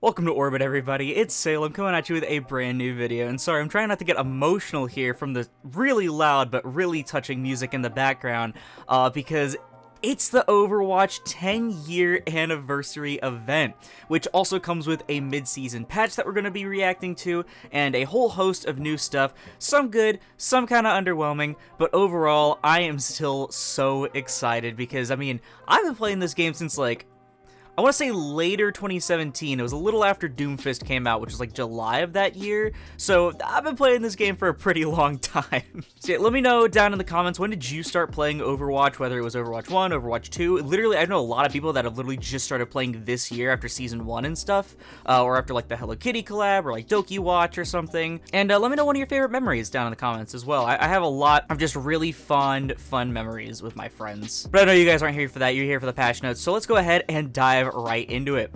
Welcome to Orbit, everybody. It's Salem coming at you with a brand new video. And sorry, I'm trying not to get emotional here from the really loud but really touching music in the background because it's the Overwatch 10-year anniversary event, which also comes with a mid-season patch that we're going to be reacting to, and a whole host of new stuff, some good, some kind of underwhelming, but overall, I am still so excited because, I mean, I've been playing this game since, I want to say later 2017. It was a little after Doomfist came out, which was like July of that year. So I've been playing this game for a pretty long time. So yeah, let me know down in the comments, when did you start playing Overwatch, whether it was Overwatch 1, Overwatch 2. Literally, I know a lot of people that have literally just started playing this year after Season 1 and stuff, or after like the Hello Kitty collab, or like Doki Watch or something. And let me know one of your favorite memories down in the comments as well. I have a lot of just really fun memories with my friends. But I know you guys aren't here for that, you're here for the patch notes. So let's go ahead and dive right into it.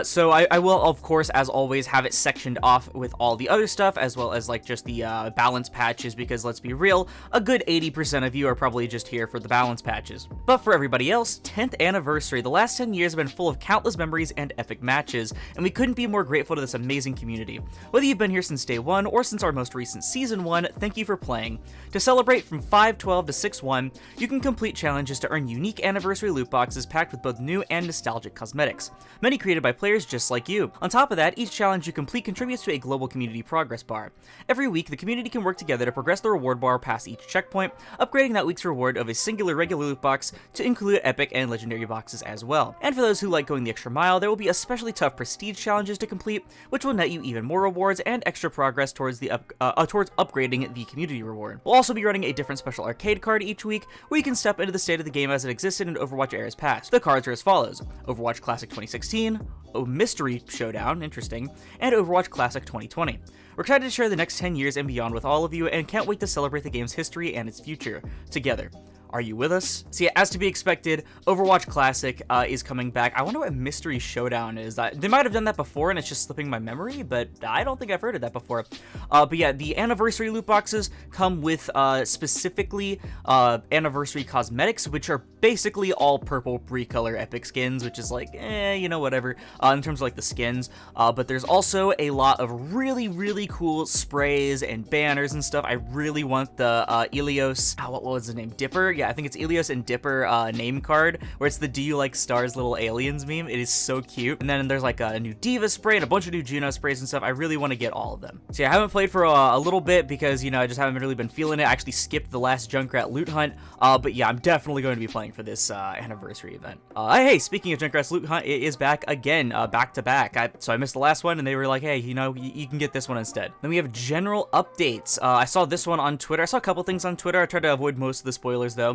So I will, of course, as always, have it sectioned off with all the other stuff, as well as like just the balance patches, because let's be real, a good 80% of you are probably just here for the balance patches. But for everybody else, 10th anniversary. The last 10 years have been full of countless memories and epic matches, and we couldn't be more grateful to this amazing community. Whether you've been here since day one or since our most recent season 1, thank you for playing. To celebrate from 5/12 to 6/1, you can complete challenges to earn unique anniversary loot boxes packed with both new and nostalgic cosmetics, many created by players just like you. On top of that, each challenge you complete contributes to a global community progress bar. Every week, the community can work together to progress the reward bar past each checkpoint, upgrading that week's reward of a singular regular loot box to include epic and legendary boxes as well. And for those who like going the extra mile, there will be especially tough prestige challenges to complete, which will net you even more rewards and extra progress towards towards upgrading the community reward. We'll also be running a different special arcade card each week, where you can step into the state of the game as it existed in Overwatch eras past. The cards are as follows: Overwatch Classic 2016, Mystery Showdown, interesting, and Overwatch Classic 2020. We're excited to share the next 10 years and beyond with all of you, and can't wait to celebrate the game's history and its future together. Are you with us? So yeah, as to be expected, Overwatch Classic is coming back. I wonder what Mystery Showdown is. They might have done that before and it's just slipping my memory, but I don't think I've heard of that before. But yeah, the anniversary loot boxes come with specifically anniversary cosmetics, which are basically all purple recolor epic skins, which is like, you know, whatever, in terms of like the skins. But there's also a lot of really cool sprays and banners and stuff. I really want the Ilios, what was the name? Dipper? Yeah, I think it's Ilios and Dipper name card, where it's the "Do you like stars little aliens" meme. It is so cute. And then there's like a new Diva spray and a bunch of new Juno sprays and stuff. I really want to get all of them. So yeah, I haven't played for a little bit because, you know, I just haven't really been feeling it. I actually skipped the last Junkrat loot hunt, but yeah, I'm definitely going to be playing for this anniversary event. Hey, speaking of Junkrat's loot hunt, it is back again, back to back. So I missed the last one and they were like, hey, you know, you can get this one instead. Then we have general updates. I saw this one on Twitter. I saw a couple things on Twitter. I tried to avoid most of the spoilers though.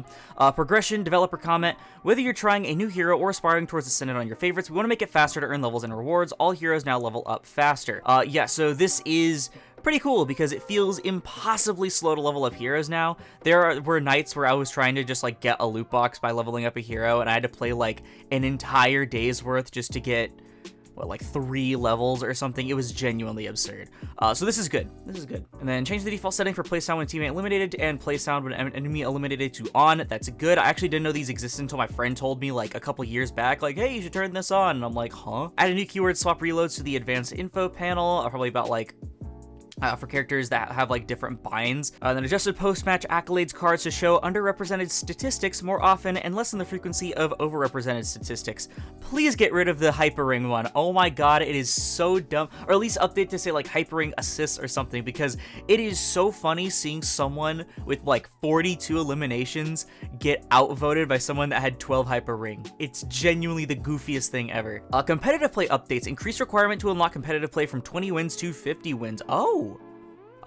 Progression, developer comment: whether you're trying a new hero or aspiring towards ascendant on your favorites, we want to make it faster to earn levels and rewards. All heroes now level up faster. Yeah, so this is pretty cool because it feels impossibly slow to level up heroes now. There were nights where I was trying to just like get a loot box by leveling up a hero, and I had to play like an entire day's worth just to get, what, like 3 levels or something. It was genuinely absurd. So this is good. This is good. And then change the default setting for play sound when teammate eliminated and play sound when enemy eliminated to on. That's good. I actually didn't know these existed until my friend told me like a couple years back, like, hey, you should turn this on. And I'm like, huh? Add a new keyword swap reloads to the advanced info panel, probably about like for characters that have like different binds. Then adjusted post-match accolades cards to show underrepresented statistics more often and lessen the frequency of overrepresented statistics. Please get rid of the hyperring one. Oh my god, it is so dumb. Or at least update to say like hyperring assists or something, because it is so funny seeing someone with like 42 eliminations get outvoted by someone that had 12 hyperring. It's genuinely the goofiest thing ever. Competitive play updates: increased requirement to unlock competitive play from 20 wins to 50 wins. Oh,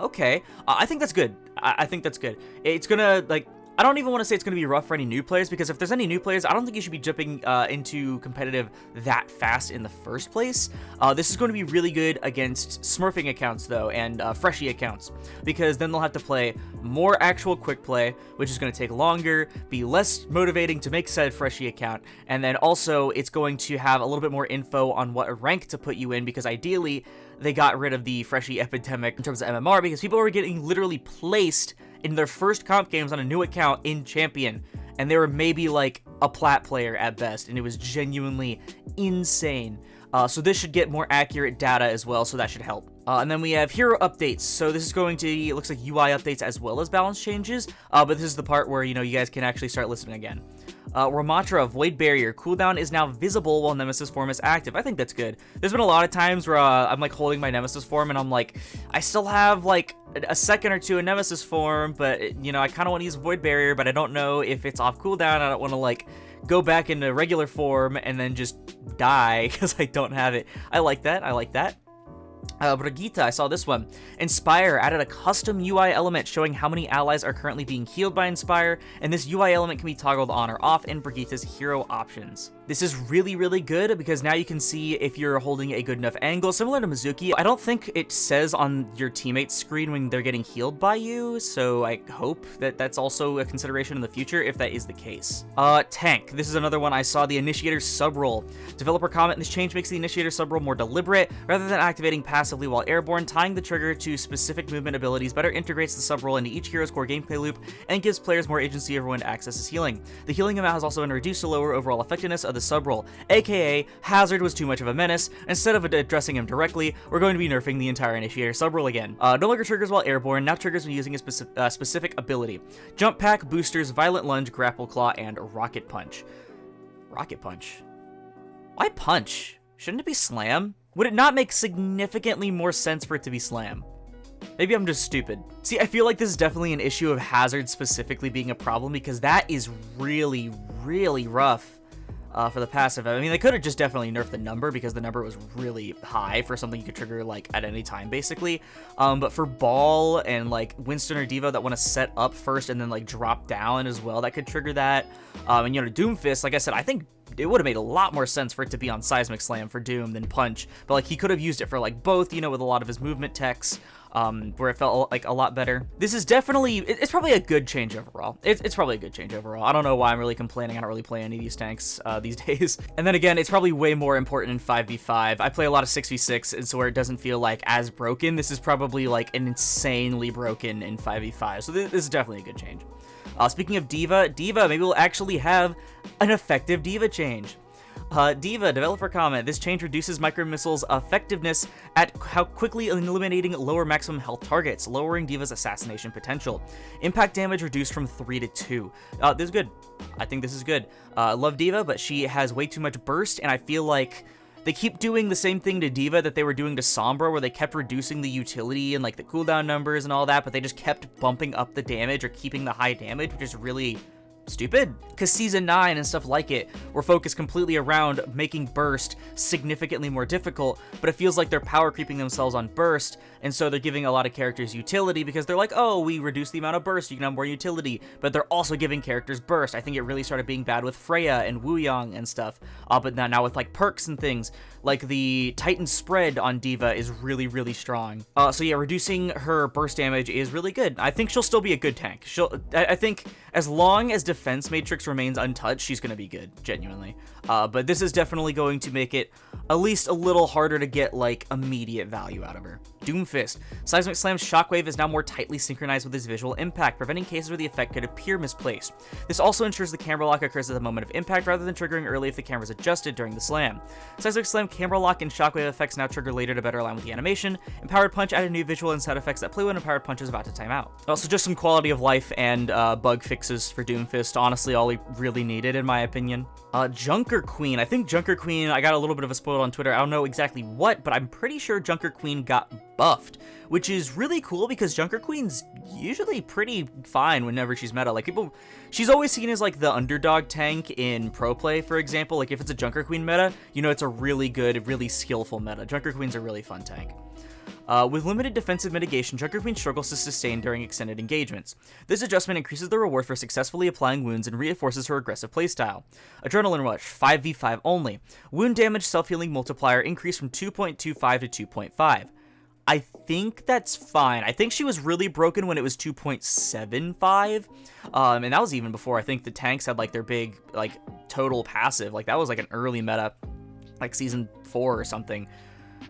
okay. I think that's good. I think that's good. It's gonna, like, I don't even want to say it's going to be rough for any new players, because if there's any new players, I don't think you should be jumping into competitive that fast in the first place. This is going to be really good against smurfing accounts, though, and freshie accounts, because then they'll have to play more actual quick play, which is going to take longer, be less motivating to make said freshie account, and then also it's going to have a little bit more info on what rank to put you in, because ideally they got rid of the freshie epidemic in terms of MMR, because people were getting literally placed in their first comp games on a new account in Champion, and they were maybe like a plat player at best, and it was genuinely insane. So this should get more accurate data as well, so that should help. And then we have hero updates. So this is going to, it looks like UI updates as well as balance changes, but this is the part where, you know, you guys can actually start listening again. Ramatra, Void Barrier, cooldown is now visible while Nemesis form is active. I think that's good. There's been a lot of times where I'm like holding my Nemesis form and I'm like, I still have like a second or two in Nemesis form, but you know, I kind of want to use Void Barrier, but I don't know if it's off cooldown. I don't want to like go back into regular form and then just die because I don't have it. I like that. I like that. Brigitte, I saw this one. Inspire added a custom UI element showing how many allies are currently being healed by Inspire, and this UI element can be toggled on or off in Brigitte's hero options. This is really, really good because now you can see if you're holding a good enough angle, similar to Mizuki. I don't think it says on your teammate's screen when they're getting healed by you, so I hope that that's also a consideration in the future if that is the case. Tank. This is another one I saw, the Initiator sub-roll. Developer comment, this change makes the Initiator sub-roll more deliberate. Rather than activating passively while airborne, tying the trigger to specific movement abilities better integrates the sub-roll into each hero's core gameplay loop and gives players more agency over when to access his healing. The healing amount has also been reduced to lower overall effectiveness of the sub-roll, aka Hazard was too much of a menace. Instead of addressing him directly, we're going to be nerfing the entire Initiator sub-roll again. No longer triggers while airborne, now triggers when using a specific ability. Jump Pack, Boosters, Violent Lunge, Grapple Claw, and Rocket Punch. Rocket Punch? Why Punch? Shouldn't it be Slam? Would it not make significantly more sense for it to be Slam? Maybe I'm just stupid. See, I feel like this is definitely an issue of Hazard specifically being a problem because that is really, really rough. For the passive. I mean, they could have just definitely nerfed the number because the number was really high for something you could trigger like at any time basically. But for Ball and like Winston or Diva that want to set up first and then like drop down as well, that could trigger that. And you know, Doomfist, like I said, I think it would have made a lot more sense for it to be on Seismic Slam for Doom than Punch, but like he could have used it for like both, you know, with a lot of his movement techs, where it felt like a lot better. This is definitely, it's probably a good change overall. It's probably a good change overall. I don't know why I'm really complaining. I don't really play any of these tanks these days. And then again, it's probably way more important in 5v5. I play a lot of 6v6, and so where it doesn't feel like as broken, this is probably like an insanely broken in 5v5. So this is definitely a good change. Speaking of Diva, maybe we'll actually have an effective Diva change. Diva, developer comment, this change reduces micro missiles' effectiveness at how quickly eliminating lower maximum health targets, lowering Diva's assassination potential. Impact damage reduced from 3 to 2. This is good. I think this is good. Love Diva, but she has way too much burst, and I feel like they keep doing the same thing to Diva that they were doing to Sombra, where they kept reducing the utility and like the cooldown numbers and all that, but they just kept bumping up the damage or keeping the high damage, which is really stupid, because Season 9 and stuff like it were focused completely around making Burst significantly more difficult, but it feels like they're power creeping themselves on Burst, and so they're giving a lot of characters utility because they're like, oh, we reduce the amount of Burst, you can have more utility, but they're also giving characters Burst. I think it really started being bad with Freya and Wooyoung and stuff, but now with like perks and things, like the Titan spread on Diva is really, really strong. So yeah, reducing her burst damage is really good. I think she'll still be a good tank. I think as long as defense matrix remains untouched, she's going to be good, genuinely. But this is definitely going to make it at least a little harder to get like immediate value out of her. Doomfist. Seismic Slam's shockwave is now more tightly synchronized with his visual impact, preventing cases where the effect could appear misplaced. This also ensures the camera lock occurs at the moment of impact rather than triggering early if the camera is adjusted during the slam. Seismic Slam camera lock and shockwave effects now trigger later to better align with the animation. Empowered Punch added new visual and sound effects that play when Empowered Punch is about to time out. Also, just some quality of life and bug fixes for Doomfist. Honestly, all he really needed, in my opinion. Junker Queen. I think Junker Queen, I got a little bit of a spoil on Twitter. I don't know exactly what, but I'm pretty sure Junker Queen got buffed, which is really cool because Junker Queen's usually pretty fine whenever she's meta. Like she's always seen as like the underdog tank in pro play, for example. Like if it's a Junker Queen meta, you know it's a really good, really skillful meta. Junker Queen's a really fun tank. With limited defensive mitigation, Junker Queen struggles to sustain during extended engagements. This adjustment increases the reward for successfully applying wounds and reinforces her aggressive playstyle. Adrenaline Rush, 5v5 only. Wound damage self-healing multiplier increased from 2.25 to 2.5. I think that's fine. I think she was really broken when it was 2.75, and that was even before I think the tanks had like their big like total passive. Like that was like an early meta, like season 4 or something.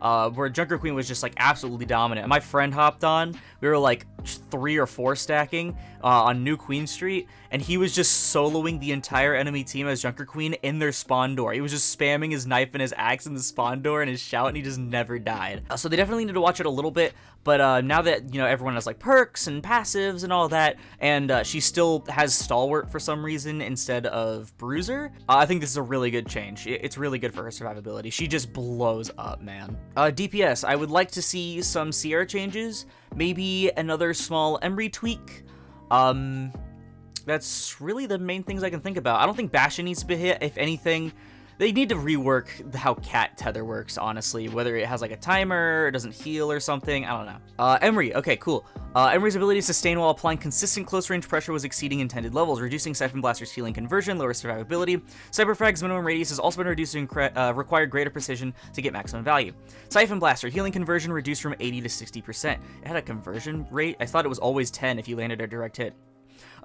where Junker Queen was just like absolutely dominant. My friend hopped on, we were like 3 or 4 stacking on New Queen Street, and he was just soloing the entire enemy team as Junker Queen in their spawn door. He was just spamming his knife and his axe in the spawn door and his shout, and he just never died. So they definitely need to watch it a little bit, but now that, you know, everyone has like perks and passives and all that, and she still has Stalwart for some reason instead of Bruiser, I think this is a really good change. It's really good for her survivability. She just blows up, man. DPS, I would like to see some Sierra changes, maybe another small Emery tweak. That's really the main things I can think about. I don't think Bastion needs to be hit. If anything, they need to rework how cat tether works, honestly. Whether it has like a timer, or doesn't heal or something, I don't know. Emery, okay, cool. Emery's ability to sustain while applying consistent close range pressure was exceeding intended levels, reducing Siphon Blaster's healing conversion, lower survivability. Cyberfrag's minimum radius has also been reduced to require greater precision to get maximum value. Siphon Blaster, healing conversion reduced from 80 to 60%. It had a conversion rate? I thought it was always 10 if you landed a direct hit.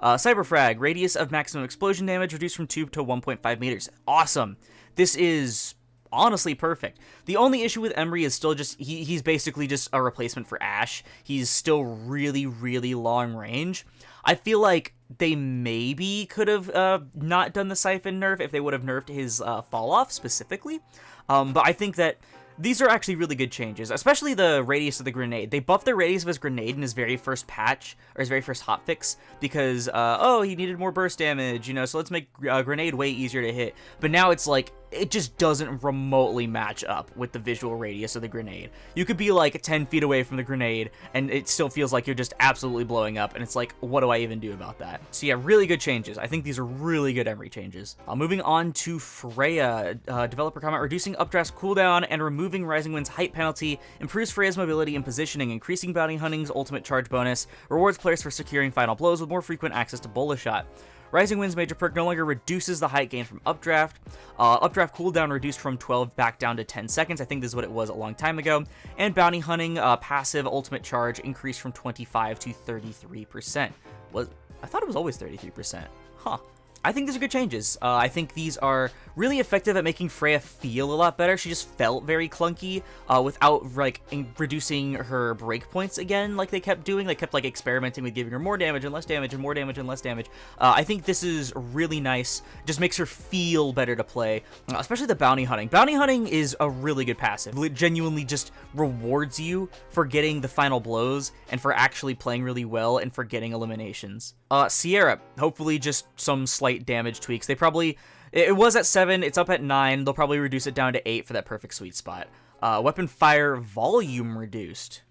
Cyberfrag, radius of maximum explosion damage reduced from 2 to 1.5 meters. Awesome. This is honestly perfect. The only issue with Emery is still just, he's basically just a replacement for Ashe. He's still really, really long range. I feel like they maybe could have not done the Siphon nerf if they would have nerfed his fall off specifically. But I think that these are actually really good changes, especially the radius of the grenade. They buffed the radius of his grenade in his very first patch, or his very first hotfix, because, oh, he needed more burst damage, you know, so let's make a grenade way easier to hit. But now it's like, it just doesn't remotely match up with the visual radius of the grenade. You could be like 10 feet away from the grenade, and it still feels like you're just absolutely blowing up, and it's like, what do I even do about that? So yeah, really good changes. I think these are really good Emery changes. Moving on to Freya. Developer comment, reducing updraft's cooldown and removing Rising Wind's height penalty improves Freya's mobility and positioning, increasing Bounty Hunting's ultimate charge bonus, rewards players for securing final blows with more frequent access to Bullet Shot. Rising Wind's major perk no longer reduces the height gain from Updraft. Updraft cooldown reduced from 12 back down to 10 seconds. I think this is what it was a long time ago. And Bounty Hunting passive ultimate charge increased from 25 to 33%. I thought it was always 33%. Huh. I think these are good changes. I think these are really effective at making Freya feel a lot better. She just felt very clunky without like reducing her breakpoints again like they kept doing. They kept like experimenting with giving her more damage and less damage and more damage and less damage. I think this is really nice. Just makes her feel better to play, especially the Bounty Hunting. Bounty Hunting is a really good passive. It genuinely just rewards you for getting the final blows and for actually playing really well and for getting eliminations. Sierra, hopefully just some slight damage tweaks. They probably, it was at 7, it's up at 9, they'll probably reduce it down to 8 for that perfect sweet spot. Weapon fire volume reduced.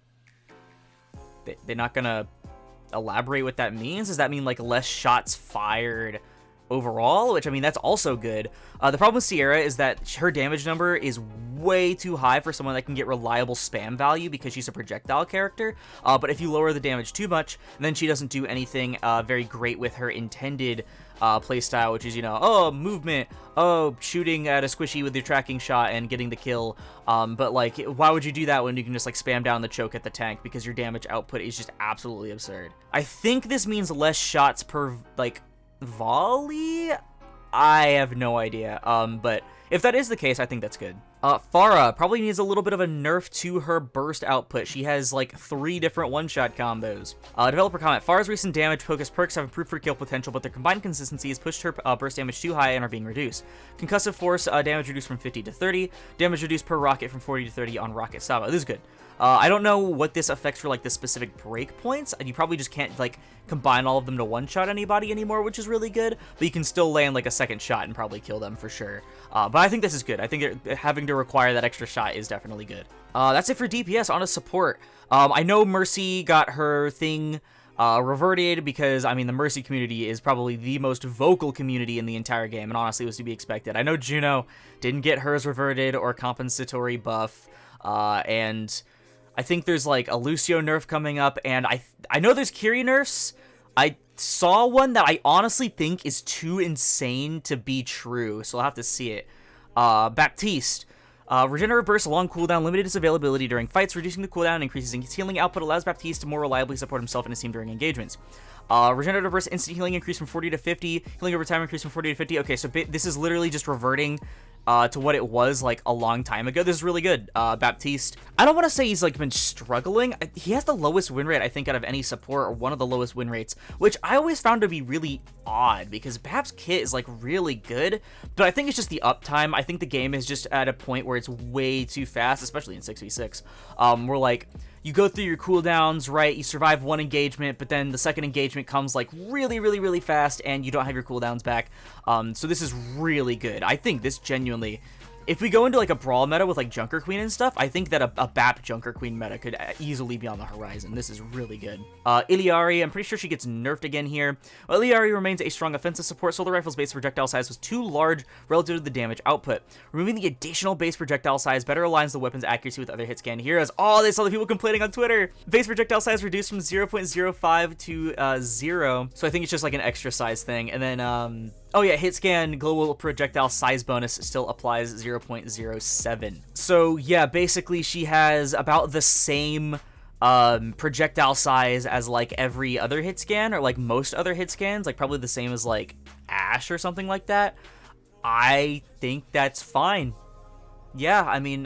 They're not gonna elaborate what that means? Does that mean like less shots fired overall? Which, I mean, that's also good. The problem with Sierra is that her damage number is way too high for someone that can get reliable spam value because she's a projectile character. But if you lower the damage too much, then she doesn't do anything very great with her intended playstyle, which is, you know, oh, movement, oh, shooting at a squishy with your tracking shot and getting the kill. But like, why would you do that when you can just like spam down the choke at the tank, because your damage output is just absolutely absurd. I think this means less shots per like volley? I have no idea. But if that is the case, I think that's good. Pharah probably needs a little bit of a nerf to her burst output. She has like 3 different one-shot combos. Developer comment, Pharah's recent damage focused perks have improved her kill potential, but their combined consistency has pushed her burst damage too high and are being reduced. Concussive force damage reduced from 50 to 30. Damage reduced per rocket from 40 to 30 on Rocket Sava. This is good. I don't know what this affects for like the specific breakpoints. You probably just can't like combine all of them to one-shot anybody anymore, which is really good, but you can still land like a second shot and probably kill them for sure. But I think this is good. I think having to require that extra shot is definitely good. That's it for DPS. On to support. I know Mercy got her thing reverted because, I mean, the Mercy community is probably the most vocal community in the entire game, and honestly was to be expected. I know Juno didn't get hers reverted or compensatory buff, and I think there's like a Lucio nerf coming up, and I know there's Kiri nerfs. I saw one that I honestly think is too insane to be true, so I'll have to see it. Baptiste. Regenerative Burst, long cooldown, limited its availability during fights, reducing the cooldown and increasing his healing output, allows Baptiste to more reliably support himself and his team during engagements. Regenerative Burst, instant healing increase from 40 to 50, healing over time increase from 40 to 50. Okay, so this is literally just reverting to what it was like a long time ago. This is really good. Baptiste, I don't want to say he's like been struggling. He has the lowest win rate, I think, out of any support, or one of the lowest win rates, which I always found to be really odd because Bab's kit is like really good, but I think it's just the uptime. I think the game is just at a point where it's way too fast, especially in 6v6. Where like you go through your cooldowns, right? You survive one engagement, but then the second engagement comes like really fast, and you don't have your cooldowns back. So this is really good. I think this genuinely, if we go into like a brawl meta with like Junker Queen and stuff, I think that a BAP Junker Queen meta could easily be on the horizon. This is really good. Iliari, I'm pretty sure she gets nerfed again here. Well, Iliari remains a strong offensive support. Solar Rifle's base projectile size was too large relative to the damage output. Removing the additional base projectile size better aligns the weapon's accuracy with other hit scan heroes. Oh, they saw the people complaining on Twitter. Base projectile size reduced from 0.05 to 0. So I think it's just like an extra size thing. And then, oh yeah, hit scan global projectile size bonus still applies 0.07. So yeah, basically she has about the same projectile size as like every other hit scan, or like most other hit scans, like probably the same as like Ashe or something like that. I think that's fine. Yeah, I mean,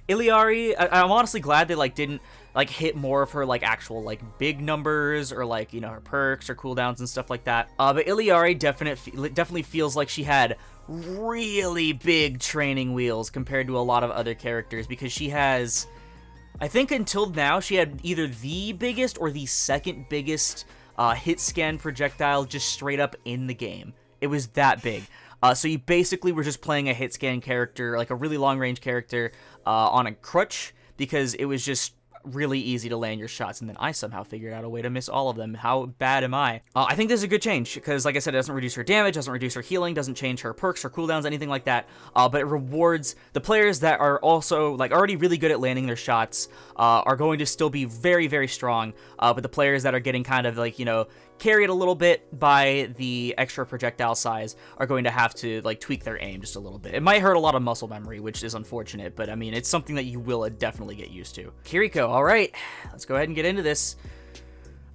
Iliari, I'm honestly glad they like didn't like hit more of her like actual like big numbers, or like, you know, her perks or cooldowns and stuff like that. But Iliari definitely feels like she had really big training wheels compared to a lot of other characters, because she has, I think until now, she had either the biggest or the second biggest hit scan projectile just straight up in the game. It was that big. So you basically were just playing a hit scan character, like a really long range character, on a crutch, because it was just really easy to land your shots, and then I somehow figured out a way to miss all of them. How bad am I? I think this is a good change, because like I said, it doesn't reduce her damage, doesn't reduce her healing, doesn't change her perks or cooldowns, anything like that, but it rewards the players that are also like already really good at landing their shots, are going to still be very strong, but the players that are getting kind of like, you know, carried a little bit by the extra projectile size are going to have to like tweak their aim just a little bit. It might hurt a lot of muscle memory, which is unfortunate, but I mean, it's something that you will definitely get used to. Kiriko, all right, let's go ahead and get into this.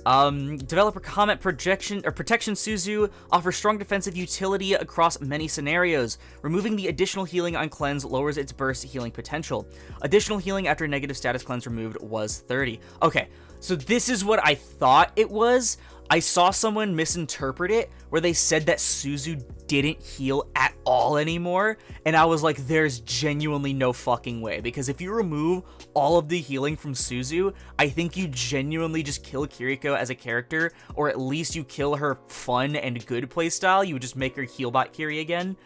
Developer comment: protection Suzu offers strong defensive utility across many scenarios. Removing the additional healing on cleanse lowers its burst healing potential. Additional healing after negative status cleanse removed was 30. Okay, so this is what I thought it was. I saw someone misinterpret it where they said that Suzu didn't heal at all anymore, and I was like, there's genuinely no fucking way, because if you remove all of the healing from Suzu, I think you genuinely just kill Kiriko as a character, or at least you kill her fun and good playstyle. You would just make her healbot Kiri again.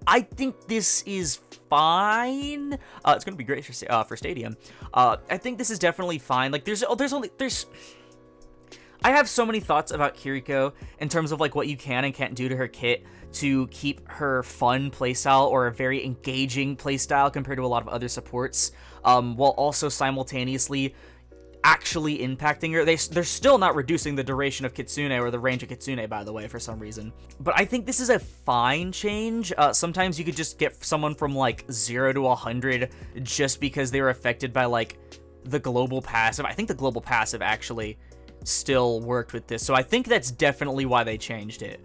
I think this is fine. It's gonna be great for Stadium. I think this is definitely fine. Like, there's I have so many thoughts about Kiriko in terms of like what you can and can't do to her kit to keep her fun playstyle, or a very engaging playstyle compared to a lot of other supports, while also simultaneously actually impacting her. They're still not reducing the duration of Kitsune, or the range of Kitsune, by the way, for some reason. But I think this is a fine change. Sometimes you could just get someone from like 0 to 100 just because they were affected by like the global passive. I think the global passive actually still worked with this, so I think that's definitely why they changed it,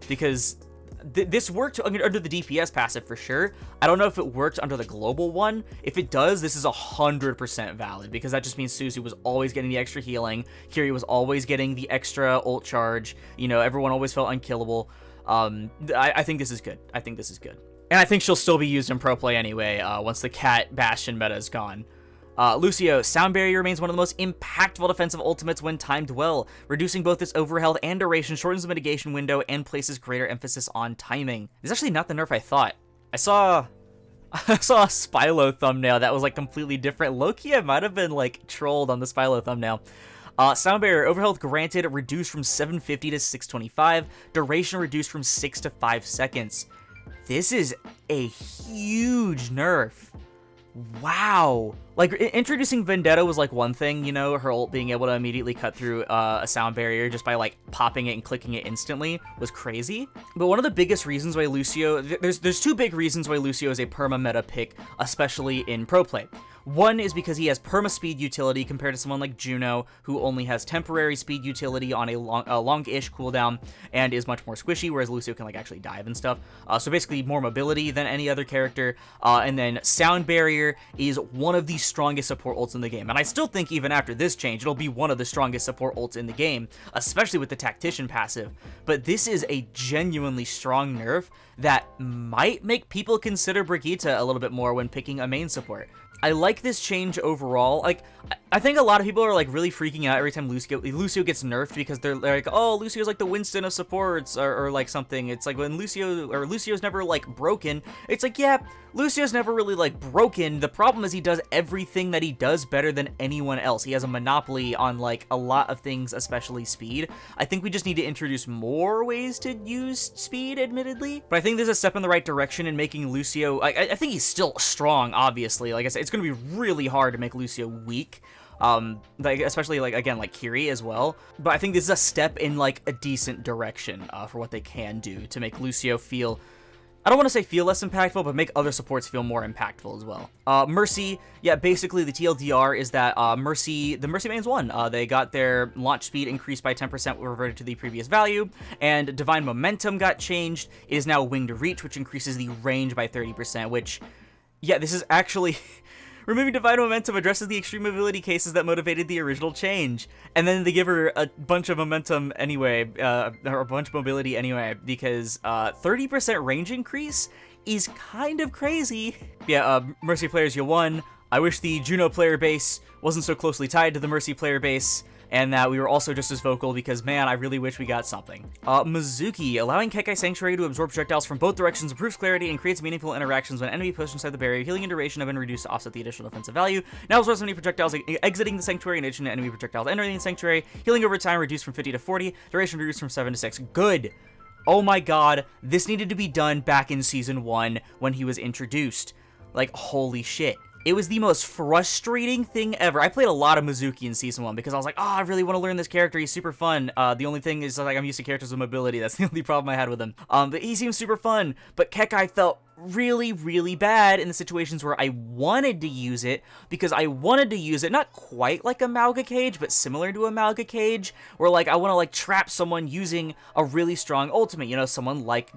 because this worked under the DPS passive for sure. I don't know if it worked under the global one. If it does, this is 100% valid, because that just means Suzu was always getting the extra healing, Kiri was always getting the extra ult charge, you know, everyone always felt unkillable. I think this is good. I think this is good, and I think she'll still be used in pro play anyway, once the Cat Bastion meta is gone. Lucio, Sound Barrier remains one of the most impactful defensive ultimates when timed well. Reducing both its overhealth and duration shortens the mitigation window and places greater emphasis on timing. It's actually not the nerf I thought. I saw a Spylo thumbnail that was like completely different. Low-key, I might have been like trolled on the Spylo thumbnail. Sound Barrier, overhealth granted reduced from 750 to 625. Duration reduced from 6 to 5 seconds. This is a huge nerf. Wow. Like, introducing Vendetta was, like, one thing, you know, her ult being able to immediately cut through a sound barrier just by, like, popping it and clicking it instantly was crazy. But one of the biggest reasons why Lucio... There's two big reasons why Lucio is a perma-meta pick, especially in pro play. One is because he has perma-speed utility compared to someone like Juno, who only has temporary speed utility on a long-ish cooldown and is much more squishy, whereas Lucio can, like, actually dive and stuff. So basically more mobility than any other character. And then Sound Barrier is one of the strongest support ults in the game. And I still think even after this change, it'll be one of the strongest support ults in the game, especially with the Tactician passive. But this is a genuinely strong nerf that might make people consider Brigitte a little bit more when picking a main support. I like this change overall. Like, I think a lot of people are, like, really freaking out every time Lucio gets nerfed because they're like, oh, Lucio's like the Winston of supports or like something. It's like when Lucio's never, like, broken. It's like, yeah, Lucio's never really, like, broken. The problem is he does everything that he does better than anyone else. He has a monopoly on, like, a lot of things, especially speed. I think we just need to introduce more ways to use speed, admittedly. But I think there's a step in the right direction in making Lucio... I think he's still strong, obviously. Like I said, it's going to be really hard to make Lucio weak. Like, especially, like, again, like Kiri as well. But I think this is a step in, like, a decent direction for what they can do to make Lucio feel... I don't want to say feel less impactful, but make other supports feel more impactful as well. Mercy, yeah, basically the TLDR is that the Mercy mains won. They got their launch speed increased by 10%, reverted to the previous value, and Divine Momentum got changed. It is now Winged Reach, which increases the range by 30%, which, yeah, this is actually... Removing Divine Momentum addresses the extreme mobility cases that motivated the original change. And then they give her a bunch of momentum anyway, or a bunch of mobility anyway, because 30% range increase is kind of crazy. Yeah, Mercy players, you won. I wish the Juno player base wasn't so closely tied to the Mercy player base, and that we were also just as vocal because, man, I really wish we got something. Mizuki, allowing Kekai Sanctuary to absorb projectiles from both directions improves clarity and creates meaningful interactions when enemy pushed inside the barrier. Healing and duration have been reduced to offset the additional defensive value. Now absorbs many projectiles exiting the Sanctuary in addition to enemy projectiles entering the Sanctuary. Healing over time reduced from 50 to 40. Duration reduced from 7 to 6. Good! Oh my god, this needed to be done back in Season 1 when he was introduced. Like, holy shit. It was the most frustrating thing ever. I played a lot of Mizuki in Season 1 because I was like, oh, I really want to learn this character. He's super fun. The only thing is, like, I'm used to characters with mobility. That's the only problem I had with him. But he seems super fun. But Kekai felt really, really bad in the situations where I wanted to use it, because I wanted to use it not quite like a Malga Cage, but similar to a Malga Cage, where, like, I want to, like, trap someone using a really strong ultimate, you know, someone like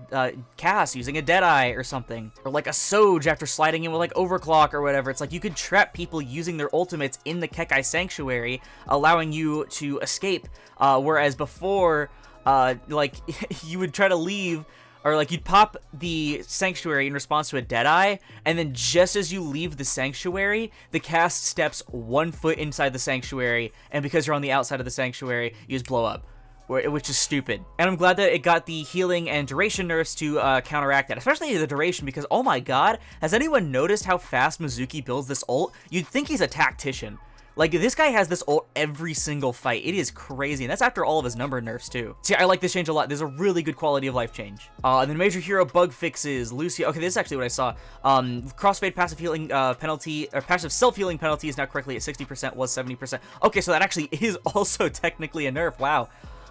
Cass using a Deadeye or something, or like a Soj after sliding in with, like, Overclock or whatever. It's like you could trap people using their ultimates in the Kekai Sanctuary, allowing you to escape, whereas before, like, you would try to leave, or, like, you'd pop the Sanctuary in response to a Deadeye, and then just as you leave the Sanctuary, the cast steps 1 foot inside the Sanctuary, and because you're on the outside of the Sanctuary, you just blow up, which is stupid. And I'm glad that it got the healing and duration nerfs to counteract that, especially the duration, because, oh my god, has anyone noticed how fast Mizuki builds this ult? You'd think he's a tactician. Like, this guy has this ult every single fight. It is crazy, and that's after all of his number nerfs, too. See, I like this change a lot. There's a really good quality of life change. And then major hero bug fixes. Lucio, okay, this is actually what I saw. Crossfade passive healing penalty, or passive self-healing penalty is now correctly at 60%, was 70%. Okay, so that actually is also technically a nerf, wow.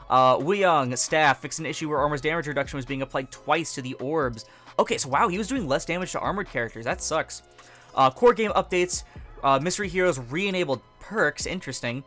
Wuyong, staff, fixed an issue where armor's damage reduction was being applied twice to the orbs. Okay, so wow, he was doing less damage to armored characters. That sucks. Core game updates. Mystery Heroes re-enabled perks, interesting.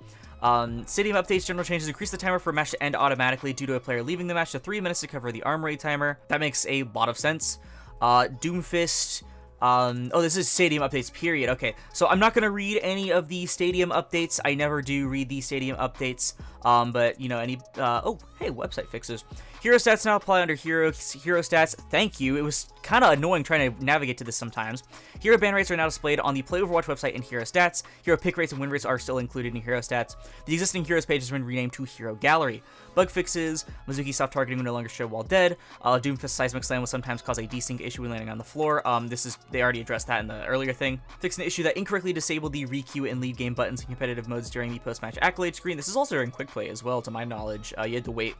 Stadium updates, general changes, increase the timer for a match to end automatically due to a player leaving the match to 3 minutes to cover the armory timer. That makes a lot of sense. Doomfist, oh, this is Stadium updates, period. Okay, so I'm not going to read any of the Stadium updates. I never do read the Stadium updates, but, you know, any, oh, hey, website fixes. Hero stats now apply under hero stats. Thank you. It was kind of annoying trying to navigate to this sometimes. Hero ban rates are now displayed on the Play Overwatch website in hero stats. Hero pick rates and win rates are still included in hero stats. The existing heroes page has been renamed to Hero Gallery. Bug fixes. Mizuki stopped targeting will no longer show while dead. Doomfist seismic slam will sometimes cause a desync issue when landing on the floor. This is they already addressed that in the earlier thing. Fixed an issue that incorrectly disabled the requeue and lead game buttons in competitive modes during the post-match accolade screen. This is also during quick play as well, to my knowledge. You had to wait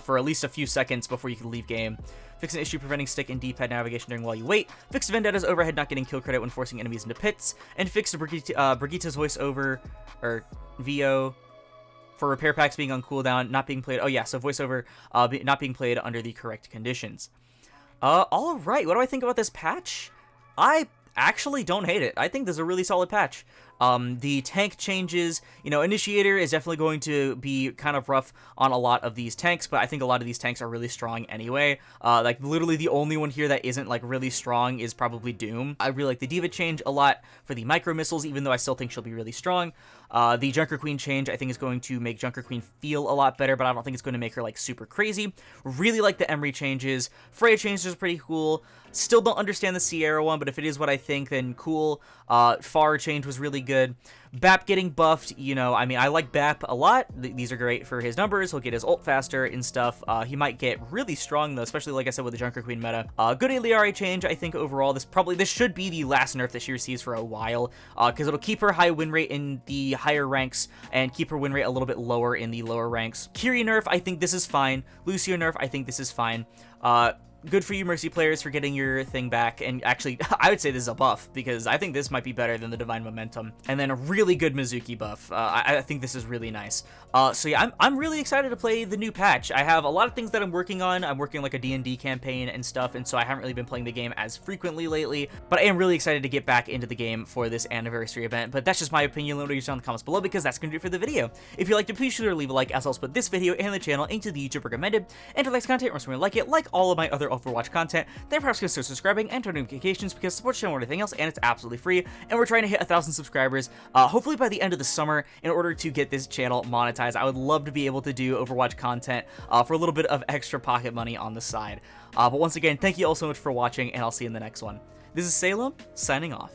for at least a few seconds before you could leave game. Fix an issue preventing stick and D-pad navigation during while you wait. Fixed Vendetta's overhead not getting kill credit when forcing enemies into pits. And fixed Brigitte's voiceover, or VO, for repair packs being on cooldown, not being played. Oh yeah, so voiceover not being played under the correct conditions. Alright, what do I think about this patch? I actually don't hate it. I think this is a really solid patch. The tank changes, you know, Initiator is definitely going to be kind of rough on a lot of these tanks, but I think a lot of these tanks are really strong anyway. Like, literally the only one here that isn't, like, really strong is probably Doom. I really like the Diva change a lot for the micro missiles, even though I still think she'll be really strong. The Junker Queen change, I think, is going to make Junker Queen feel a lot better, but I don't think it's going to make her, like, super crazy. Really like the Emery changes. Freya changes are pretty cool. Still don't understand the Sierra one, but if it is what I think, then cool. Far change was really good. Bap getting buffed, you know, I mean, I like Bap a lot. These are great for his numbers. He'll get his ult faster and stuff. He might get really strong, though, especially, like I said, with the Junker Queen meta. Good Iliari change, I think, overall. This should be the last nerf that she receives for a while, because it'll keep her high win rate in the higher ranks and keep her win rate a little bit lower in the lower ranks. Kiri nerf, I think this is fine. Lucio nerf, I think this is fine. Good for you, Mercy players, for getting your thing back. And actually, I would say this is a buff, because I think this might be better than the Divine Momentum. And then a really good Mizuki buff. I think this is really nice. So yeah, I'm really excited to play the new patch. I have a lot of things that I'm working on. I'm working like a D&D campaign and stuff, and so I haven't really been playing the game as frequently lately. But I am really excited to get back into the game for this anniversary event. But that's just my opinion. Let me know your in the comments below, because that's going to do it for the video. If you liked it, please sure to leave a like, as I'll split this video and the channel into the YouTube recommended. And if you like this content or something like it, like all of my other Overwatch content, then perhaps consider subscribing and turn on notifications, because support the channel or anything else, and it's absolutely free. And we're trying to hit 1,000 subscribers, hopefully by the end of the summer, in order to get this channel monetized. I would love to be able to do Overwatch content for a little bit of extra pocket money on the side. But once again, thank you all so much for watching, and I'll see you in the next one. This is Salem, signing off.